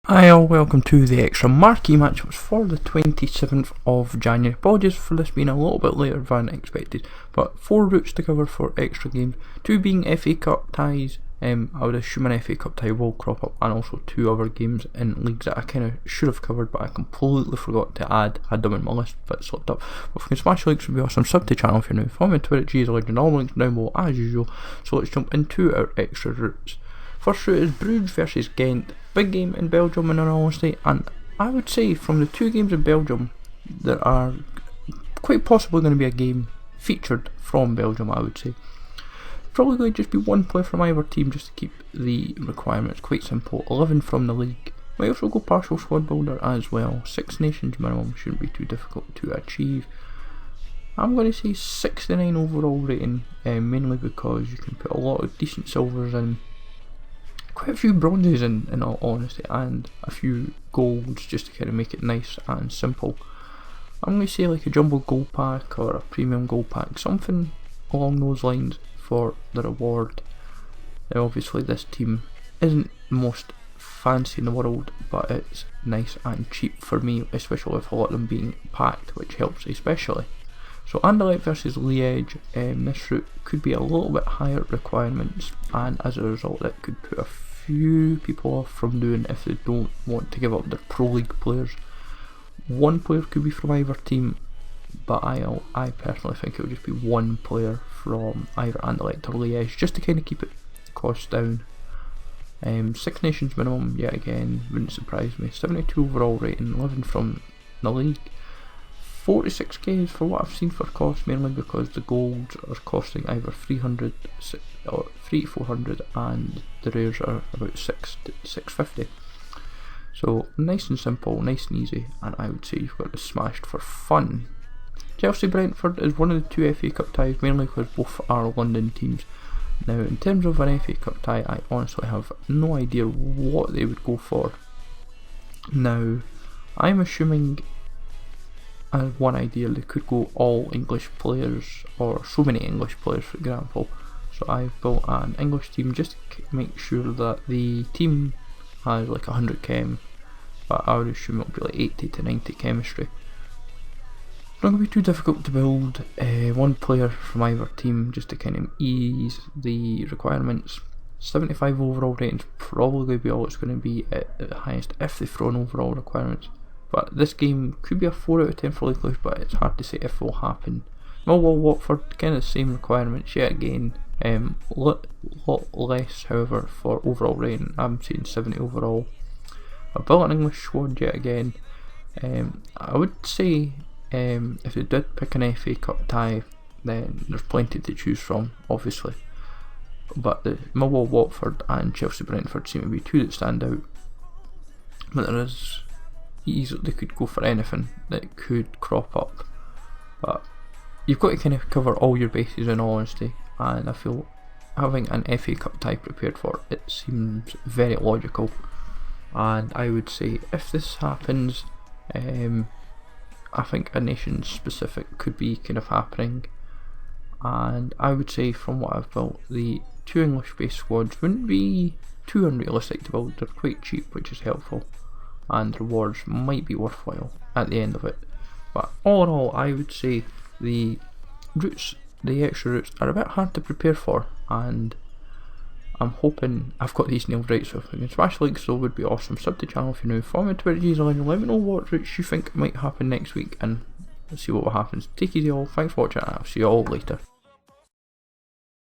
Hi all, welcome to the extra marquee matchups for the 27th of January. Apologies for this being a little bit later than expected, but 4 routes to cover for extra games, 2 being FA Cup ties. I would assume an FA Cup tie will crop up, and also 2 other games in leagues that I kind of should have covered but I completely forgot to add. Had them in my list but slipped up. But if you can smash the links, would be awesome. Sub to the channel if you're new. Follow me on Twitter at GSLegend, all links down below as usual. So let's jump into our extra routes. First route is Bruges versus Ghent. Big game in Belgium in all honesty, and I would say from the 2 games in Belgium there are quite possibly going to be a game featured from Belgium. I would say probably going to just be 1 player from either team just to keep the requirements quite simple. 11 from the league. Might also go partial squad builder as well. 6 nations minimum shouldn't be too difficult to achieve. I'm going to say 69 overall rating, mainly because you can put a lot of decent silvers in, quite a few bronzes in all honesty, and a few golds just to kind of make it nice and simple. I'm going to say like a jumbo gold pack or a premium gold pack, something along those lines for the reward. Now obviously this team isn't the most fancy in the world, but it's nice and cheap for me, especially with a lot of them being packed, which helps especially. So Anderlecht versus Liège, this route could be a little bit higher requirements, and as a result it could put a few people off from doing if they don't want to give up their Pro League players. 1 player could be from either team, but I personally think it would just be 1 player from either Anderlecht or Liège, just to kind of keep it costs down. 6 nations minimum, yet again, wouldn't surprise me. 72 overall rating, 11 from the league. 46k is for what I've seen for cost, mainly because the golds are costing either 300 or 400 and the rares are about 650. So nice and simple, nice and easy, and I would say you've got this smashed for fun. Chelsea Brentford is one of the 2 FA Cup ties, mainly because both are London teams. Now in terms of an FA Cup tie, I honestly have no idea what they would go for. Now I'm assuming, as one idea, they could go all English players, or so many English players for example. So I've built an English team just to make sure that the team has like 100 chem, but I would assume it'll be like 80 to 90 chemistry. It's not going to be too difficult to build. 1 player from either team just to kind of ease the requirements. 75 overall rating is probably going to be all it's going to be at the highest if they throw in overall requirements. But this game could be a 4 out of 10 for League, but it's hard to say if it will happen. Millwall Watford, kind of the same requirements yet again. Lot less however for overall rating. I'm saying 70 overall. I built an English squad yet again. I would say if they did pick an FA Cup tie, then there's plenty to choose from, obviously. But the Millwall Watford and Chelsea Brentford seem to be 2 that stand out. But there is easily, they could go for anything that could crop up, but you've got to kind of cover all your bases in all honesty, and I feel having an FA Cup tie prepared for it seems very logical. And I would say if this happens, I think a nation specific could be kind of happening, and I would say from what I've built, the 2 English based squads wouldn't be too unrealistic to build. They're quite cheap, which is helpful, and rewards might be worthwhile at the end of it. But all in all, I would say the routes, the extra routes, are a bit hard to prepare for, and I'm hoping I've got these nailed right. So if you can smash the like, so would be awesome. Sub to the channel if you're new. Follow me on Twitter, GSLegend. Let me know what routes you think might happen next week, and let's see what happens. Take it easy all, thanks for watching, and I'll see you all later.